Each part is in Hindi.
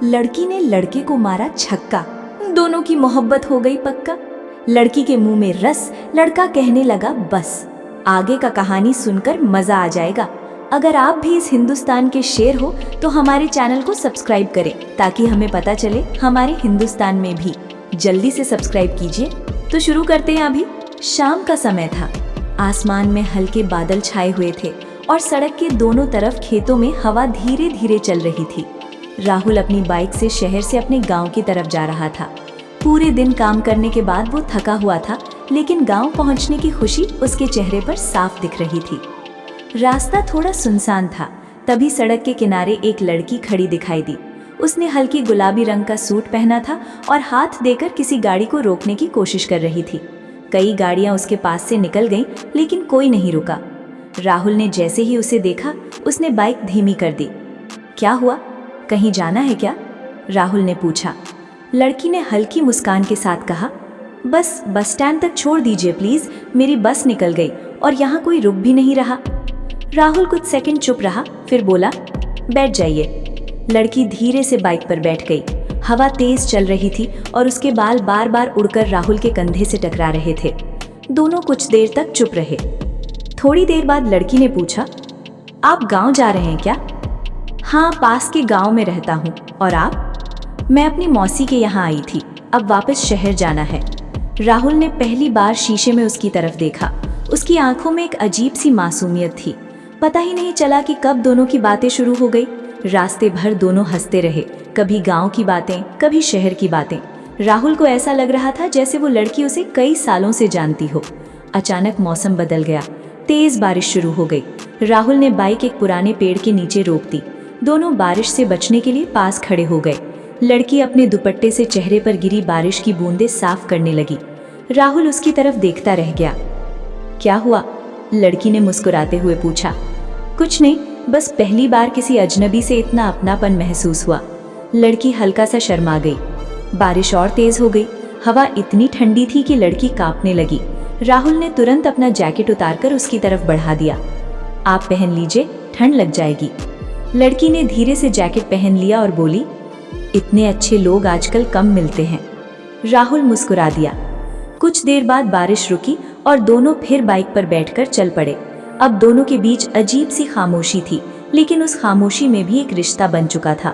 लड़की ने लड़के को मारा छक्का, दोनों की मोहब्बत हो गई पक्का। लड़की के मुंह में रस, लड़का कहने लगा बस। आगे का कहानी सुनकर मजा आ जाएगा। अगर आप भी इस हिंदुस्तान के शेर हो तो हमारे चैनल को सब्सक्राइब करें ताकि हमें पता चले हमारे हिंदुस्तान में भी। जल्दी से सब्सक्राइब कीजिए। तो शुरू करते हैं अभी। शाम का समय था, आसमान में हल्के बादल छाए हुए थे और सड़क के दोनों तरफ खेतों में हवा धीरे धीरे चल रही थी। राहुल अपनी बाइक से शहर से अपने गांव की तरफ जा रहा था। पूरे दिन काम करने के बाद वो थका हुआ था, लेकिन गांव पहुंचने की खुशी उसके चेहरे पर साफ दिख रही थी। रास्ता थोड़ा सुनसान था, तभी सड़क के किनारे एक लड़की खड़ी दिखाई दी। उसने हल्की गुलाबी रंग का सूट पहना था और हाथ देकर किसी गाड़ी को रोकने की कोशिश कर रही थी। कई गाड़ियां उसके पास से निकल गईं, लेकिन कोई नहीं रुका। राहुल ने जैसे ही उसे देखा, उसने बाइक धीमी कर दी। क्या हुआ, कहीं जाना है क्या? राहुल ने पूछा। लड़की ने हल्की मुस्कान के साथ कहा, बस स्टैंड तक छोड़ दीजिए प्लीज, मेरी बस निकल गई और यहाँ कोई रुक भी नहीं रहा। राहुल कुछ सेकंड चुप रहा, फिर बोला, बैठ जाइए। लड़की धीरे से बाइक पर बैठ गई। हवा तेज चल रही थी और उसके बाल बार बार उड़कर राहुल के कंधे से टकरा रहे थे। दोनों कुछ देर तक चुप रहे। थोड़ी देर बाद लड़की ने पूछा, आप गांव जा रहे हैं क्या? हाँ, पास के गांव में रहता हूँ। और आप? मैं अपनी मौसी के यहाँ आई थी, अब वापस शहर जाना है। राहुल ने पहली बार शीशे में उसकी तरफ देखा। उसकी आंखों में एक अजीब सी मासूमियत थी। पता ही नहीं चला कि कब दोनों की बातें शुरू हो गई। रास्ते भर दोनों हंसते रहे, कभी गांव की बातें, कभी शहर की बातें। राहुल को ऐसा लग रहा था जैसे वो लड़की उसे कई सालों से जानती हो। अचानक मौसम बदल गया, तेज बारिश शुरू हो गई। राहुल ने बाइक एक पुराने पेड़ के नीचे रोक दी। दोनों बारिश से बचने के लिए पास खड़े हो गए। लड़की अपने दुपट्टे से चेहरे पर गिरी बारिश की बूंदें साफ करने लगी। राहुल उसकी तरफ देखता रह गया। क्या हुआ? लड़की ने मुस्कुराते हुए पूछा। कुछ नहीं, बस पहली बार किसी अजनबी से इतना अपनापन महसूस हुआ। लड़की हल्का सा शर्मा गई। बारिश और तेज हो गई। हवा इतनी ठंडी थी कि लड़की कांपने लगी। राहुल ने तुरंत अपना जैकेट उतारकर उसकी तरफ बढ़ा दिया। आप पहन लीजिए, ठंड लग जाएगी। लड़की ने धीरे से जैकेट पहन लिया और बोली, इतने अच्छे लोग आजकल कम मिलते हैं। राहुल मुस्कुरा दिया। कुछ देर बाद बारिश रुकी और दोनों फिर बाइक पर बैठकर चल पड़े। अब दोनों के बीच अजीब सी खामोशी थी, लेकिन उस खामोशी में भी एक रिश्ता बन चुका था।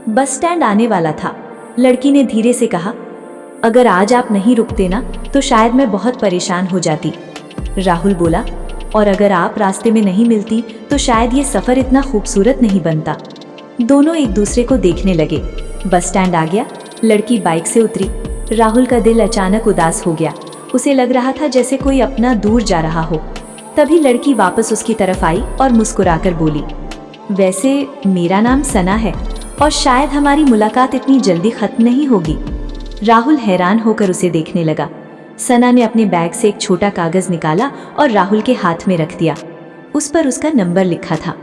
बस स्टैंड आने वाला था। लड़की ने धीरे से कहा, अगर आज आप नहीं रुकते ना तो शायद मैं बहुत परेशान हो जाती। राहुल बोला, और अगर आप रास्ते में नहीं मिलती तो शायद ये सफर इतना खूबसूरत नहीं बनता। दोनों एक दूसरे को देखने लगे। बस स्टैंड आ गया। लड़की बाइक से उतरी। राहुल का दिल अचानक उदास हो गया। उसे लग रहा था जैसे कोई अपना दूर जा रहा हो। तभी लड़की वापस उसकी तरफ आई और मुस्कुराकर बोली, वैसे मेरा नाम सना है और शायद हमारी मुलाकात इतनी जल्दी खत्म नहीं होगी। राहुल हैरान होकर उसे देखने लगा। सना ने अपने बैग से एक छोटा कागज निकाला और राहुल के हाथ में रख दिया। उस पर उसका नंबर लिखा था।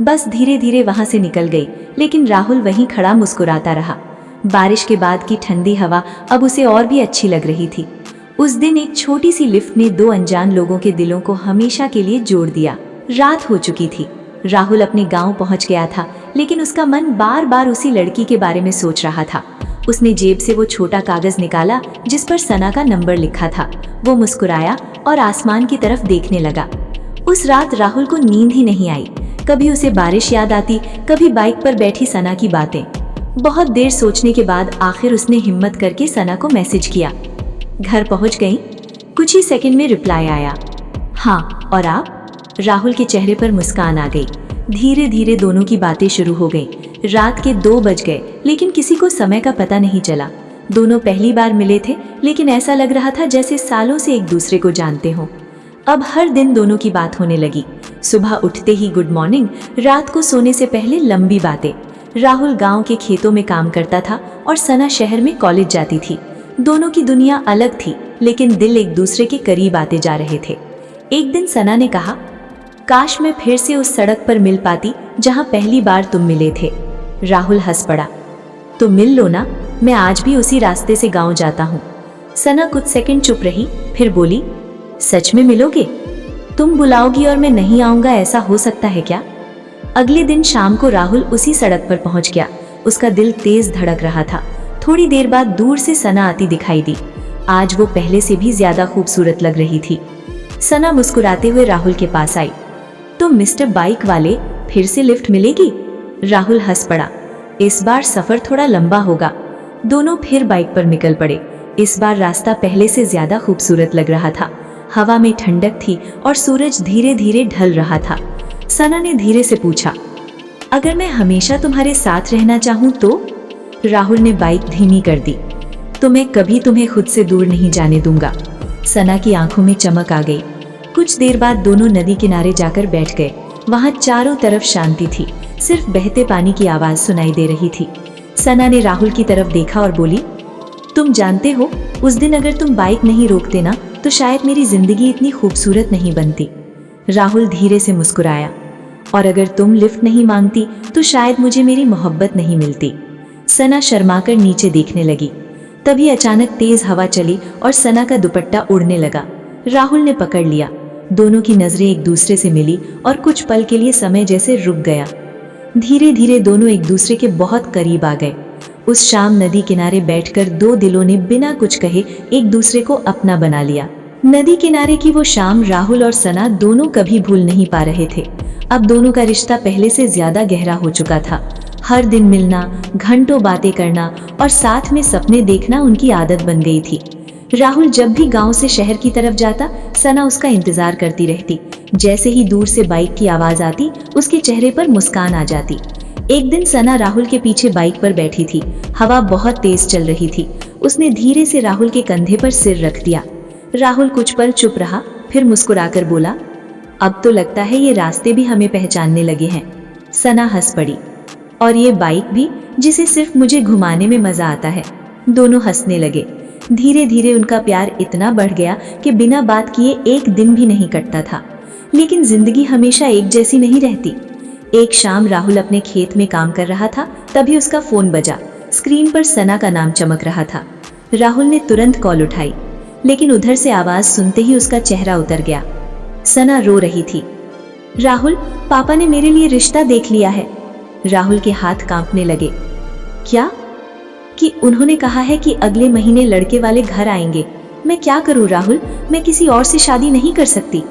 बस धीरे धीरे वहां से निकल गई, लेकिन राहुल वहीं खड़ा मुस्कुराता रहा। बारिश के बाद की ठंडी हवा अब उसे और भी अच्छी लग रही थी। उस दिन एक छोटी सी लिफ्ट ने दो अनजान लोगों के दिलों को हमेशा के लिए जोड़ दिया। रात हो चुकी थी। राहुल अपने गांव पहुंच गया था, लेकिन उसका मन बार बार उसी लड़की के बारे में सोच रहा था। उसने जेब से वो छोटा कागज निकाला जिस पर सना का नंबर लिखा था। वो मुस्कुराया और आसमान की तरफ देखने लगा। उस रात राहुल को नींद ही नहीं आई। कभी उसे बारिश याद आती, कभी बाइक पर बैठी सना की बातें। बहुत देर सोचने के बाद आखिर उसने हिम्मत करके सना को मैसेज किया। घर पहुंच गई? कुछ ही सेकंड में रिप्लाई आया, हाँ, और आप? राहुल के चेहरे पर मुस्कान आ गई। धीरे धीरे दोनों की बातें शुरू हो गई। रात के 2 बज गए, लेकिन किसी को समय का पता नहीं चला। दोनों पहली बार मिले थे, लेकिन ऐसा लग रहा था जैसे सालों से एक दूसरे को जानते हों। अब हर दिन दोनों की बात होने लगी। सुबह उठते ही गुड मॉर्निंग, रात को सोने से पहले लंबी बातें। राहुल गांव के खेतों में काम करता था और सना शहर में कॉलेज जाती थी। दोनों की दुनिया अलग थी, लेकिन दिल एक दूसरे के करीब आते जा रहे थे। एक दिन सना ने कहा, काश मैं फिर से उस सड़क पर मिल पाती जहां पहली बार तुम मिले थे। राहुल हंस पड़ा, तो मिल लो ना, मैं आज भी उसी रास्ते से गांव जाता हूँ। सना कुछ सेकंड चुप रही, फिर बोली, सच में मिलोगे? तुम बुलाओगी और मैं नहीं आऊंगा, ऐसा हो सकता है क्या? अगले दिन शाम को राहुल उसी सड़क पर पहुंच गया। उसका दिल तेज धड़क रहा था। थोड़ी देर बाद दूर से सना आती दिखाई दी। आज वो पहले से भी ज्यादा खूबसूरत लग रही थी। सना मुस्कुराते हुए राहुल के पास आई। तो मिस्टर बाइक वाले, फिर से लिफ्ट मिलेगी? राहुल हंस पड़ा। इस बार सफर थोड़ा लंबा होगा। दोनों फिर बाइक पर निकल पड़े। इस बार रास्ता पहले से ज्यादा खूबसूरत लग रहा था। हवा में ठंडक थी और सूरज धीरे धीरे ढल रहा था। सना ने धीरे से पूछा, अगर मैं हमेशा तुम्हारे साथ रहना चाहूं तो? राहुल ने बाइक धीमी कर दी। तो मैं कभी तुम्हें खुद से दूर नहीं जाने दूंगा। सना की आंखों में चमक आ गई। कुछ देर बाद दोनों नदी किनारे जाकर बैठ गए। वहां चारों तरफ शांति थी, सिर्फ बहते पानी की आवाज सुनाई दे रही थी। सना ने राहुल की तरफ देखा और बोली, तुम जानते हो, उस दिन अगर तुम बाइक नहीं रोकते ना, तो शायद मेरी जिंदगी इतनी खूबसूरत नहीं बनती। राहुल धीरे से मुस्कुराया। और अगर तुम लिफ्ट नहीं मांगती तो शायद मुझे मेरी मोहब्बत नहीं मिलती। सना शर्माकर नीचे देखने लगी। तभी अचानक तेज हवा चली और सना का दुपट्टा उड़ने लगा। राहुल ने पकड़ लिया। दोनों की नजरें एक दूसरे से मिली और कुछ पल के लिए समय जैसे रुक गया। धीरे धीरे दोनों एक दूसरे के बहुत करीब आ गए। उस शाम नदी किनारे बैठकर दो दिलों ने बिना कुछ कहे एक दूसरे को अपना बना लिया। नदी किनारे की वो शाम राहुल और सना दोनों कभी भूल नहीं पा रहे थे। अब दोनों का रिश्ता पहले से ज्यादा गहरा हो चुका था। हर दिन मिलना, घंटों बातें करना और साथ में सपने देखना उनकी आदत बन गई थी। राहुल जब भी गांव से शहर की तरफ जाता, सना उसका इंतजार करती रहती। जैसे ही दूर से बाइक की आवाज आती, उसके चेहरे पर मुस्कान आ जाती। एक दिन सना राहुल के पीछे बाइक पर बैठी थी। हवा बहुत तेज चल रही थी। उसने धीरे से राहुल के कंधे पर सिर रख दिया। राहुल कुछ पल चुप रहा, फिर मुस्कुराकर बोला, अब तो लगता है ये रास्ते भी हमें पहचानने लगे हैं। सना हंस पड़ी। और ये बाइक भी, जिसे सिर्फ मुझे घुमाने में मजा आता है। दोनों हंसने लगे। धीरे धीरे उनका प्यार इतना बढ़ गया कि बिना बात किए एक दिन भी नहीं कटता था। लेकिन जिंदगी हमेशा एक जैसी नहीं रहती। एक शाम राहुल अपने खेत में काम कर रहा था, तभी उसका फोन बजा। स्क्रीन पर सना का नाम चमक रहा था। राहुल ने तुरंत कॉल उठाई, लेकिन उधर से आवाज सुनते ही उसका चेहरा उतर गया। सना रो रही थी। राहुल, पापा ने मेरे लिए रिश्ता देख लिया है। राहुल के हाथ कांपने लगे। क्या? कि उन्होंने कहा है कि अगले महीने लड़के वाले घर आएंगे। मैं क्या करूं राहुल, मैं किसी और से शादी नहीं कर सकती।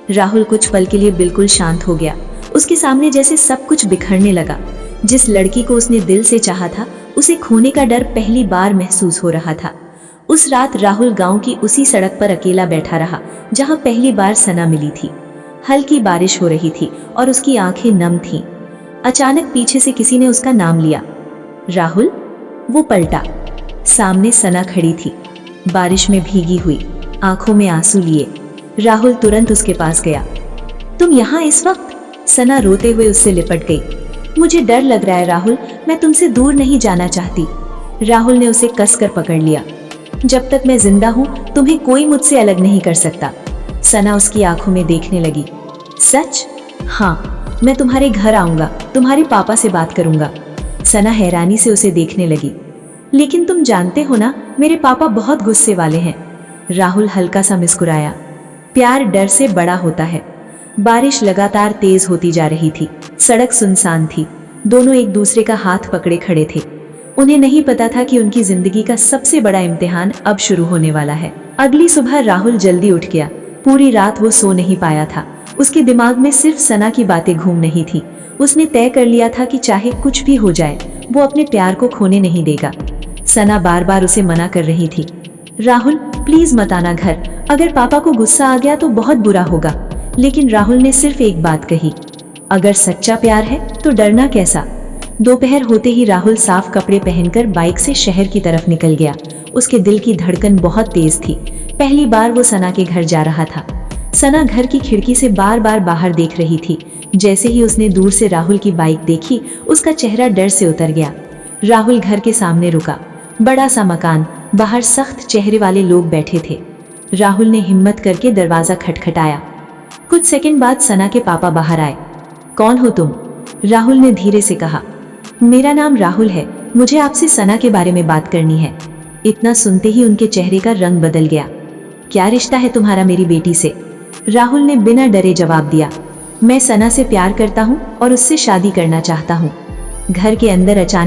राहुल कुछ पल के लिए बिल्कुल शांत हो गया। उसके सामने जैसे सब कुछ बिखरने लगा। जिस लड़की को उसने दिल से चाहा था, उसे खोने का डर पहली बार महसूस हो रहा था। उस रात राहुल गांव की उसी सड़क पर अकेला बैठा रहा, जहां पहली बार सना मिली थी। हल्की बारिश हो रही थी और उसकी आंखें नम थीं। अचानक पीछे से किसी ने उसका नाम लिया। राहुल। वो पलटा। सामने सना खड़ी थी, बारिश में भीगी हुई, आंखों में आंसू लिए। राहुल तुरंत उसके पास गया। तुम यहाँ इस वक्त? सना रोते हुए उससे लिपट गई। मुझे डर लग रहा है राहुल, मैं तुमसे दूर नहीं जाना चाहती। राहुल ने उसे कसकर पकड़ लिया। जब तक मैं जिंदा हूँ, तुम्हें कोई मुझसे अलग नहीं कर सकता। सना उसकी आंखों में देखने लगी। सच? हाँ, मैं तुम्हारे घर आऊंगा, तुम्हारे पापा से बात करूंगा। सना हैरानी से उसे देखने लगी। लेकिन तुम जानते हो ना, मेरे पापा बहुत गुस्से वाले हैं। राहुल हल्का सा मुस्कुराया। प्यार डर से बड़ा होता है। बारिश लगातार तेज होती जा रही थी। सड़क सुनसान थी। दोनों एक दूसरे का हाथ पकड़े खड़े थे। उन्हें नहीं पता था कि उनकी जिंदगी का सबसे बड़ा इम्तिहान अब शुरू होने वाला है। अगली सुबह राहुल जल्दी उठ गया। पूरी रात वो सो नहीं पाया था। उसके दिमाग में सिर्फ सना की बातें घूम रही थी। उसने तय कर लिया था कि चाहे कुछ भी हो जाए, वो अपने प्यार को खोने नहीं देगा। सना बार बार उसे मना कर रही थी। राहुल, प्लीज मत आना घर। अगर पापा को गुस्सा आ गया तो बहुत बुरा होगा। लेकिन राहुल ने सिर्फ एक बात कही, अगर सच्चा प्यार है तो डरना कैसा। दोपहर होते ही राहुल साफ कपड़े पहनकर बाइक से शहर की तरफ निकल गया। उसके दिल की धड़कन बहुत तेज थी। पहली बार वो सना के घर जा रहा था। सना घर की खिड़की से बार बार बाहर देख रही थी। जैसे ही उसने दूर से राहुल की बाइक देखी, उसका चेहरा डर से उतर गया। राहुल घर के सामने रुका। बड़ा सा मकान, बाहर सख्त चेहरे वाले लोग बैठे थे। राहुल ने हिम्मत करके दरवाजा खटखटाया। कुछ सेकंड बाद सना के पापा बाहर आए। कौन हो तुम? राहुल ने धीरे से कहा। मेरा नाम राहुल है, मुझे आपसे सना के बारे में बात करनी है। इतना सुनते ही उनके चेहरे का रंग बदल गया। क्या रिश्ता है तुम्हारा मेरी बेटी से? राहुल ने बिना डरे जवाब दिया। मैं सना से प्यार करता हूँ और उससे शादी करना चाहता हूँ। घर के अंदर अचानक